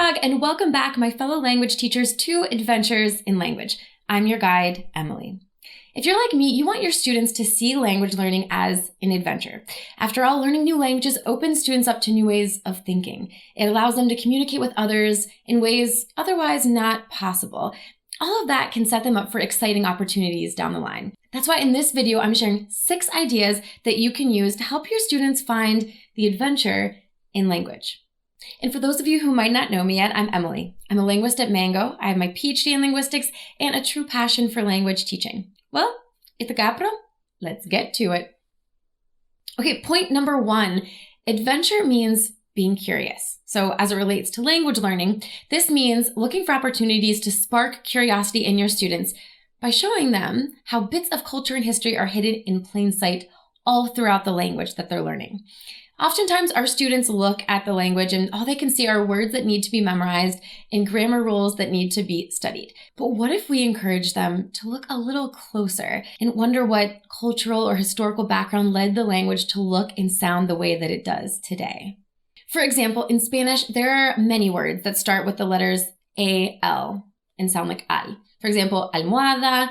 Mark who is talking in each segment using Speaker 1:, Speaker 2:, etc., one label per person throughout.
Speaker 1: Tag, and welcome back, my fellow language teachers, to Adventures in Language. I'm your guide, Emily. If you're like me, you want your students to see language learning as an adventure. After all, learning new languages opens students up to new ways of thinking. It allows them to communicate with others in ways otherwise not possible. All of that can set them up for exciting opportunities down the line. That's why in this video, I'm sharing 6 ideas that you can use to help your students find the adventure in language. And for those of you who might not know me yet, I'm Emily. I'm a linguist at Mango. I have my PhD in linguistics and a true passion for language teaching. Well, ithuku aprom, let's get to it. Okay, point number 1, adventure means being curious. So as it relates to language learning, this means looking for opportunities to spark curiosity in your students by showing them how bits of culture and history are hidden in plain sight all throughout the language that they're learning. Oftentimes, our students look at the language and all they can see are words that need to be memorized and grammar rules that need to be studied. But what if we encourage them to look a little closer and wonder what cultural or historical background led the language to look and sound the way that it does today? For example, in Spanish, there are many words that start with the letters A-L and sound like al. For example, almohada,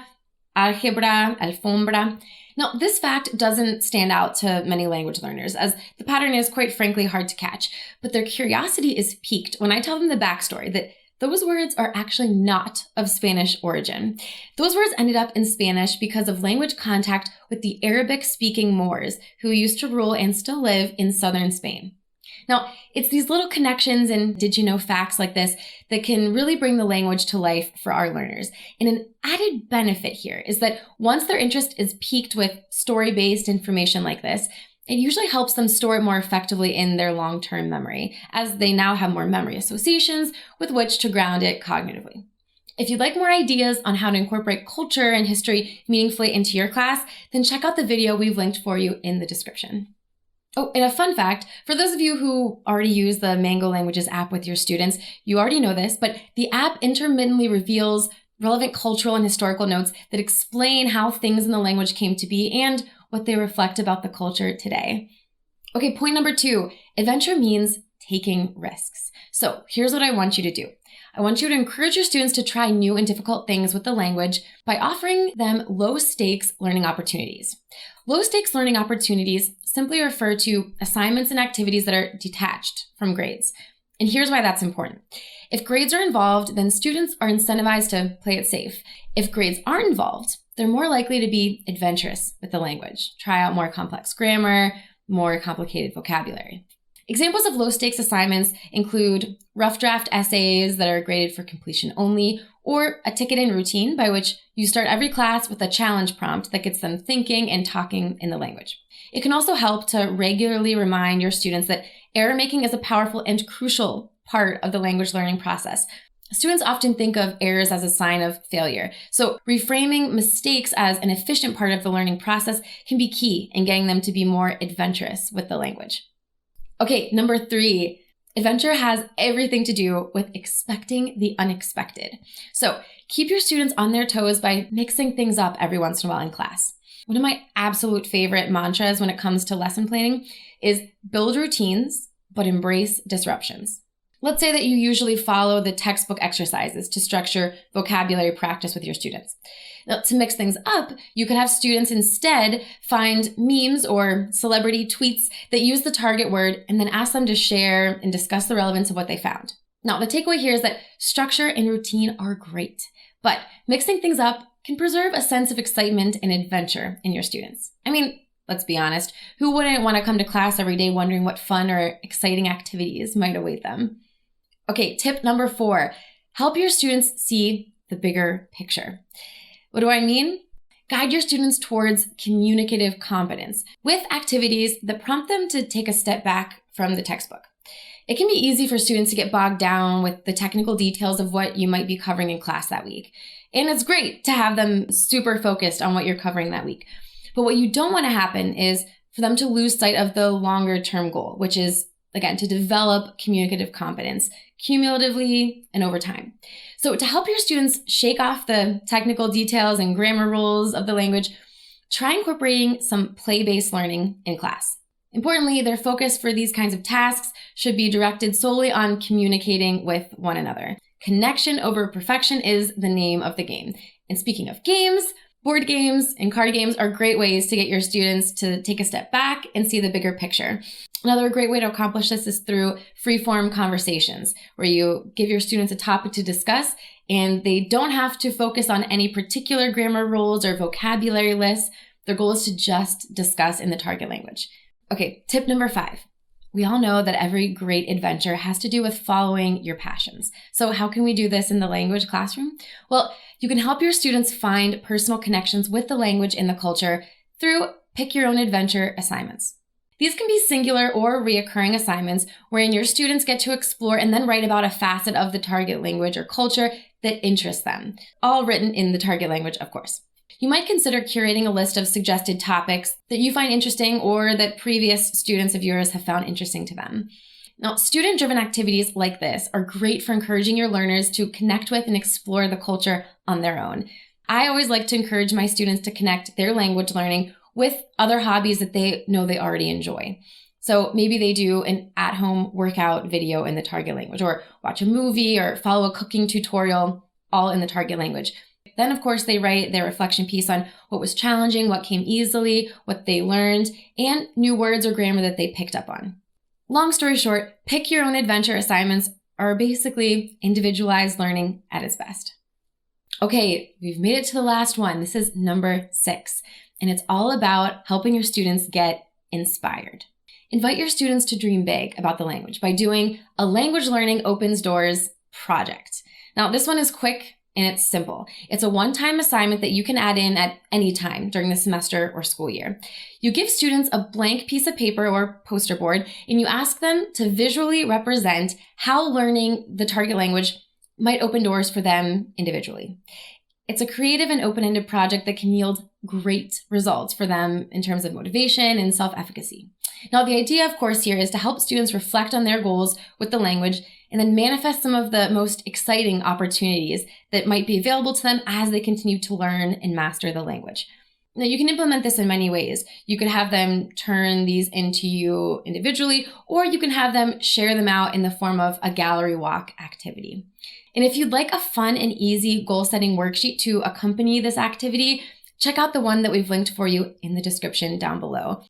Speaker 1: algebra, alfombra. Now, this fact doesn't stand out to many language learners, as the pattern is quite frankly hard to catch, but their curiosity is piqued when I tell them the backstory that those words are actually not of Spanish origin. Those words ended up in Spanish because of language contact with the Arabic-speaking Moors who used to rule and still live in southern Spain. Now, it's these little connections and did you know facts like this that can really bring the language to life for our learners. And an added benefit here is that once their interest is piqued with story-based information like this, it usually helps them store it more effectively in their long-term memory, as they now have more memory associations with which to ground it cognitively. If you'd like more ideas on how to incorporate culture and history meaningfully into your class, then check out the video we've linked for you in the description. Oh, and a fun fact, for those of you who already use the Mango Languages app with your students, you already know this, but the app intermittently reveals relevant cultural and historical notes that explain how things in the language came to be and what they reflect about the culture today. Okay, point number 2, adventure means taking risks. So here's what I want you to do. I want you to encourage your students to try new and difficult things with the language by offering them low-stakes learning opportunities. Low-stakes learning opportunities simply refer to assignments and activities that are detached from grades. And here's why that's important. If grades are involved, then students are incentivized to play it safe. If grades aren't involved, they're more likely to be adventurous with the language, try out more complex grammar, more complicated vocabulary. Examples of low-stakes assignments include rough draft essays that are graded for completion only, or a ticket and routine by which you start every class with a challenge prompt that gets them thinking and talking in the language. It can also help to regularly remind your students that error making is a powerful and crucial part of the language learning process. Students often think of errors as a sign of failure, so reframing mistakes as an efficient part of the learning process can be key in getting them to be more adventurous with the language. Okay, number 3, adventure has everything to do with expecting the unexpected. So keep your students on their toes by mixing things up every once in a while in class. One of my absolute favorite mantras when it comes to lesson planning is build routines, but embrace disruptions. Let's say that you usually follow the textbook exercises to structure vocabulary practice with your students. Now, to mix things up, you could have students instead find memes or celebrity tweets that use the target word and then ask them to share and discuss the relevance of what they found. Now, the takeaway here is that structure and routine are great, but mixing things up can preserve a sense of excitement and adventure in your students. I mean, let's be honest, who wouldn't want to come to class every day wondering what fun or exciting activities might await them? Okay, tip number 4, help your students see the bigger picture. What do I mean? Guide your students towards communicative competence with activities that prompt them to take a step back from the textbook. It can be easy for students to get bogged down with the technical details of what you might be covering in class that week. And it's great to have them super focused on what you're covering that week. But what you don't want to happen is for them to lose sight of the longer term goal, which is, again, to develop communicative competence cumulatively and over time. So to help your students shake off the technical details and grammar rules of the language, try incorporating some play-based learning in class. Importantly, their focus for these kinds of tasks should be directed solely on communicating with one another. Connection over perfection is the name of the game. And speaking of games, board games and card games are great ways to get your students to take a step back and see the bigger picture. Another great way to accomplish this is through free-form conversations, where you give your students a topic to discuss and they don't have to focus on any particular grammar rules or vocabulary lists. Their goal is to just discuss in the target language. Okay, tip number 5. We all know that every great adventure has to do with following your passions. So how can we do this in the language classroom? Well, you can help your students find personal connections with the language and the culture through pick your own adventure assignments. These can be singular or reoccurring assignments wherein your students get to explore and then write about a facet of the target language or culture that interests them, all written in the target language, of course. You might consider curating a list of suggested topics that you find interesting or that previous students of yours have found interesting to them. Now, student-driven activities like this are great for encouraging your learners to connect with and explore the culture on their own. I always like to encourage my students to connect their language learning with other hobbies that they know they already enjoy. So maybe they do an at-home workout video in the target language, or watch a movie or follow a cooking tutorial, all in the target language. Then, of course, they write their reflection piece on what was challenging, what came easily, what they learned, and new words or grammar that they picked up on. Long story short, pick your own adventure assignments are basically individualized learning at its best. Okay, we've made it to the last one. This is number 6, and it's all about helping your students get inspired. Invite your students to dream big about the language by doing a language learning opens doors project. Now, this one is quick and it's simple. It's a one-time assignment that you can add in at any time during the semester or school year. You give students a blank piece of paper or poster board, and you ask them to visually represent how learning the target language might open doors for them individually. It's a creative and open-ended project that can yield great results for them in terms of motivation and self-efficacy. Now, the idea, of course, here is to help students reflect on their goals with the language and then manifest some of the most exciting opportunities that might be available to them as they continue to learn and master the language. Now, you can implement this in many ways. You could have them turn these into you individually, or you can have them share them out in the form of a gallery walk activity. And if you'd like a fun and easy goal-setting worksheet to accompany this activity, check out the one that we've linked for you in the description down below.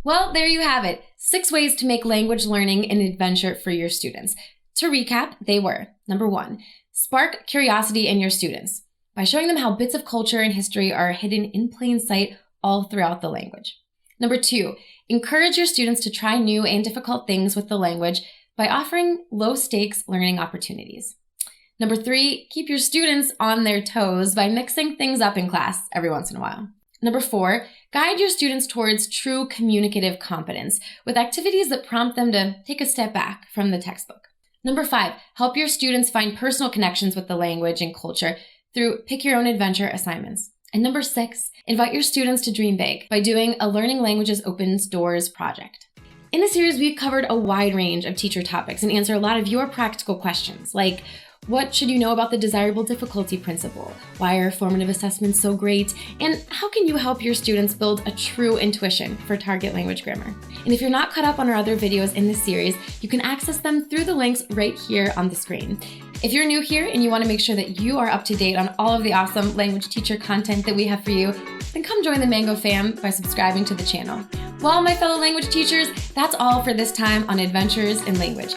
Speaker 1: Well, there you have it. 6 ways to make language learning an adventure for your students. To recap, they were: number 1, spark curiosity in your students by showing them how bits of culture and history are hidden in plain sight all throughout the language. Number 2, encourage your students to try new and difficult things with the language by offering low-stakes learning opportunities. Number 3, keep your students on their toes by mixing things up in class every once in a while. Number 4, guide your students towards true communicative competence with activities that prompt them to take a step back from the textbook. Number 5, help your students find personal connections with the language and culture through pick your own adventure assignments. And number 6, invite your students to dream big by doing a Learning Languages Opens Doors project. In the series, we've covered a wide range of teacher topics and answer a lot of your practical questions, like what should you know about the desirable difficulty principle? Why are formative assessments so great? And how can you help your students build a true intuition for target language grammar? And if you're not caught up on our other videos in this series, you can access them through the links right here on the screen. If you're new here and you want to make sure that you are up to date on all of the awesome language teacher content that we have for you, then come join the Mango fam by subscribing to the channel. Well, my fellow language teachers, that's all for this time on Adventures in Language.